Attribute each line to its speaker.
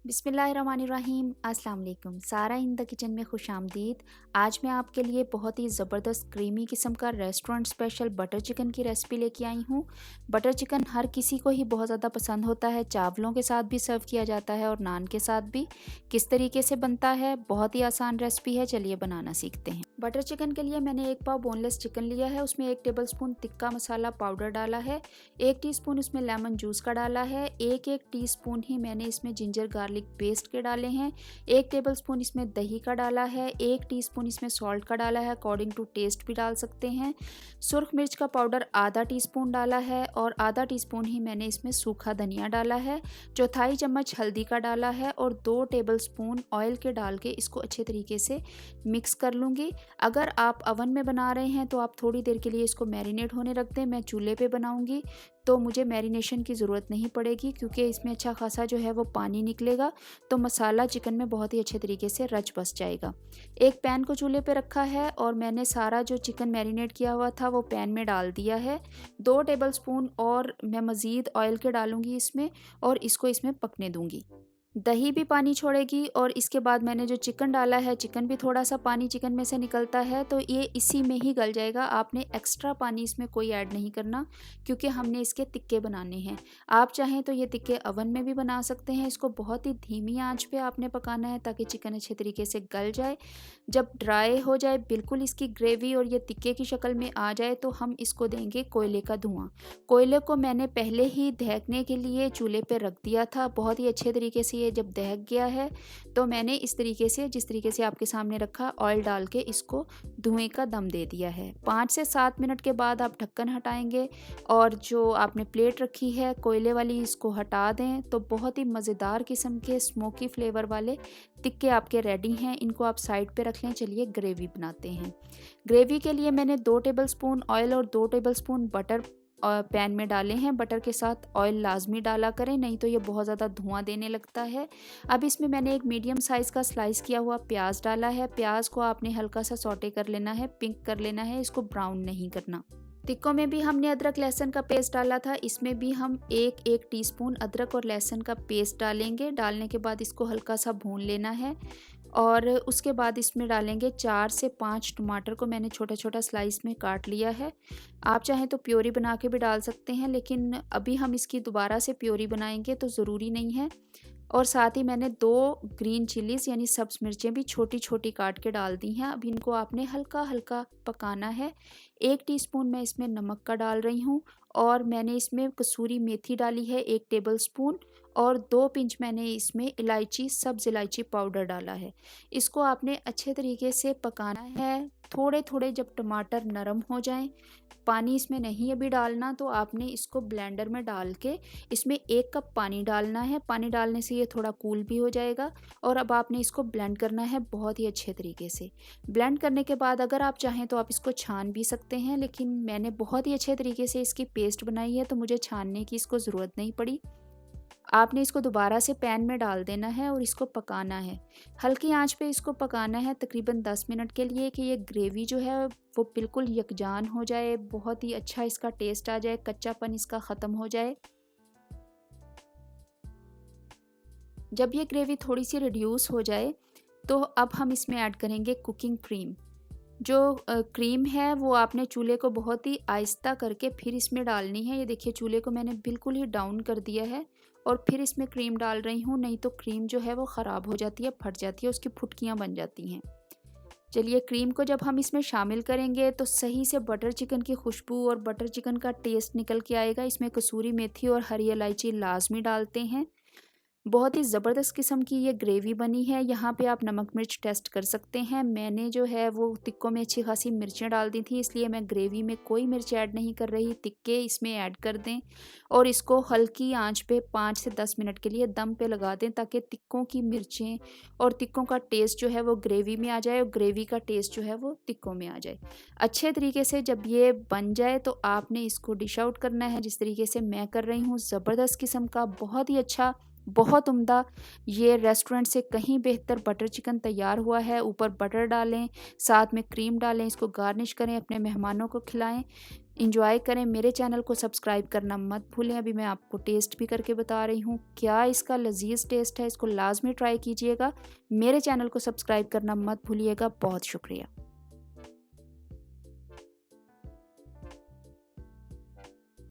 Speaker 1: बिस्मिल्लाहिर्रहमानिर्रहीम। अस्सलाम वालेकुम। सारा इन द किचन में खुशामदीद। आज मैं आपके लिए बहुत ही ज़बरदस्त क्रीमी किस्म का रेस्टोरेंट स्पेशल बटर चिकन की रेसिपी लेके आई हूँ। बटर चिकन हर किसी को ही बहुत ज़्यादा पसंद होता है। चावलों के साथ भी सर्व किया जाता है और नान के साथ भी। किस तरीके से बनता है, बहुत ही आसान रेसिपी है। चलिए बनाना सीखते हैं। बटर चिकन के लिए मैंने 1 पाव बोनलेस चिकन लिया है। उसमें 1 टेबलस्पून तिक्का मसाला पाउडर डाला है। 1 टीस्पून इसमें लेमन जूस का डाला है। 1 टीस्पून ही मैंने इसमें जिंजर गार्लिक पेस्ट के डाले हैं। 1 टेबलस्पून इसमें दही का डाला है। 1 टीस्पून इसमें सॉल्ट का डाला है। अकॉर्डिंग टू टेस्ट भी डाल सकते हैं। सुर्ख मिर्च का पाउडर आधा टीस्पून डाला है और आधा टीस्पून ही मैंने इसमें सूखा धनिया डाला है। चौथाई चम्मच हल्दी का डाला है और 2 टेबलस्पून ऑयल के डाल के इसको अच्छे तरीके से मिक्स कर लूँगी। अगर आप अवन में बना रहे हैं तो आप थोड़ी देर के लिए इसको मैरिनेट होने रख दें। मैं चूल्हे पे बनाऊंगी तो मुझे मैरिनेशन की ज़रूरत नहीं पड़ेगी क्योंकि इसमें अच्छा खासा जो है वो पानी निकलेगा, तो मसाला चिकन में बहुत ही अच्छे तरीके से रच बस जाएगा। एक पैन को चूल्हे पे रखा है और मैंने सारा जो चिकन मैरिनेट किया हुआ था वो पैन में डाल दिया है। 2 टेबलस्पून और मैं मज़ीद ऑयल के डालूंगी इसमें और इसको इसमें पकने दूंगी। दही भी पानी छोड़ेगी और इसके बाद मैंने जो चिकन डाला है, चिकन भी थोड़ा सा पानी चिकन में से निकलता है, तो ये इसी में ही गल जाएगा। आपने एक्स्ट्रा पानी इसमें कोई ऐड नहीं करना क्योंकि हमने इसके तिक्के बनाने हैं। आप चाहें तो ये तिक्के अवन में भी बना सकते हैं। इसको बहुत ही धीमी आंच पे आपने पकाना है ताकि चिकन अच्छे तरीके से गल जाए। जब ड्राई हो जाए, बिल्कुल इसकी ग्रेवी और ये तिक्के की शक्ल में आ जाए, तो हम इसको देंगे कोयले का धुआं। कोयले को मैंने पहले ही दहकने के लिए चूल्हे पे रख दिया था। बहुत ही अच्छे तरीके से ये जब दहक गया है तो मैंने इस तरीके से, जिस तरीके से आपके सामने रखा, ऑयल डाल के इसको धुएं का दम दे दिया है। 5 से 7 मिनट के बाद आप ढक्कन हटाएंगे और जो आपने प्लेट रखी है कोयले वाली, इसको हटा दें तो बहुत ही मज़ेदार किस्म के स्मोकी फ्लेवर वाले टिक्के आपके रेडी हैं। इनको आप साइड पे रख लें। चलिए ग्रेवी बनाते हैं। ग्रेवी के लिए मैंने 2 टेबलस्पून ऑयल और 2 टेबलस्पून बटर पैन में डाले हैं। बटर के साथ ऑयल लाजमी डाला करें, नहीं तो ये बहुत ज़्यादा धुआं देने लगता है। अब इसमें मैंने एक मीडियम साइज़ का स्लाइस किया हुआ प्याज डाला है। प्याज को आपने हल्का सा सौटे कर लेना है, पिंक कर लेना है, इसको ब्राउन नहीं करना। टिक्कों में भी हमने अदरक लहसुन का पेस्ट डाला था, इसमें भी हम 1 टीस्पून अदरक और लहसुन का पेस्ट डालेंगे। डालने के बाद इसको हल्का सा भून लेना है और उसके बाद इसमें डालेंगे 4 से 5 टमाटर को मैंने छोटा छोटा स्लाइस में काट लिया है। आप चाहें तो प्योरी बना के भी डाल सकते हैं, लेकिन अभी हम इसकी दोबारा से प्योरी बनाएंगे तो ज़रूरी नहीं है। और साथ ही मैंने 2 ग्रीन चिलीज़ यानी सब्ज़ मिर्चें भी छोटी छोटी काट के डाल दी हैं। अब इनको आपने हल्का हल्का पकाना है। 1 टीस्पून मैं इसमें नमक का डाल रही हूँ और मैंने इसमें कसूरी मेथी डाली है 1 टेबलस्पून और 2 पिंच मैंने इसमें इलायची, सब्ज़ इलायची पाउडर डाला है। इसको आपने अच्छे तरीके से पकाना है। थोड़े थोड़े जब टमाटर नरम हो जाएं, पानी इसमें नहीं अभी डालना, तो आपने इसको ब्लेंडर में डाल के इसमें 1 कप पानी डालना है। पानी डालने से ये थोड़ा कूल भी हो जाएगा और अब आपने इसको ब्लेंड करना है बहुत ही अच्छे तरीके से। ब्लेंड करने के बाद अगर आप चाहें तो आप इसको छान भी सकते हैं, लेकिन मैंने बहुत ही अच्छे तरीके से इसकी पेस्ट बनाई है तो मुझे छानने की इसको ज़रूरत नहीं पड़ी। आपने इसको दोबारा से पैन में डाल देना है और इसको पकाना है। हल्की आंच पे इसको पकाना है तकरीबन 10 मिनट के लिए कि ये ग्रेवी जो है वो बिल्कुल यकजान हो जाए, बहुत ही अच्छा इसका टेस्ट आ जाए, कच्चापन इसका ख़त्म हो जाए। जब ये ग्रेवी थोड़ी सी रिड्यूस हो जाए तो अब हम इसमें ऐड करेंगे कुकिंग क्रीम। जो क्रीम है वो आपने चूल्हे को बहुत ही आहिस्ता करके फिर इसमें डालनी है। ये देखिए चूल्हे को मैंने बिल्कुल ही डाउन कर दिया है और फिर इसमें क्रीम डाल रही हूँ, नहीं तो क्रीम जो है वो ख़राब हो जाती है, फट जाती है, उसकी फुटकियाँ बन जाती हैं। चलिए क्रीम को जब हम इसमें शामिल करेंगे तो सही से बटर चिकन की खुशबू और बटर चिकन का टेस्ट निकल के आएगा। इसमें कसूरी मेथी और हरी इलायची लाजमी डालते हैं। बहुत ही ज़बरदस्त किस्म की ये ग्रेवी बनी है। यहाँ पे आप नमक मिर्च टेस्ट कर सकते हैं। मैंने जो है वो टिक्कों में अच्छी खासी मिर्चें डाल दी थी, इसलिए मैं ग्रेवी में कोई मिर्च ऐड नहीं कर रही। टिक्के इसमें ऐड कर दें और इसको हल्की आंच पे 5 से 10 मिनट के लिए दम पे लगा दें ताकि टिक्कों की मिर्चें और टिक्कों का टेस्ट जो है वो ग्रेवी में आ जाए और ग्रेवी का टेस्ट जो है वो टिक्कों में आ जाए अच्छे तरीके से। जब ये बन जाए तो आपने इसको डिश आउट करना है जिस तरीके से मैं कर रही हूँ। ज़बरदस्त किस्म का, बहुत ही अच्छा, बहुत उम्दा, ये रेस्टोरेंट से कहीं बेहतर बटर चिकन तैयार हुआ है। ऊपर बटर डालें, साथ में क्रीम डालें, इसको गार्निश करें, अपने मेहमानों को खिलाएं। एंजॉय करें। मेरे चैनल को सब्सक्राइब करना मत भूलें। अभी मैं आपको टेस्ट भी करके बता रही हूँ क्या इसका लजीज टेस्ट है, इसको लाजमी ट्राई कीजिएगा। मेरे चैनल को सब्सक्राइब करना मत भूलिएगा। बहुत शुक्रिया।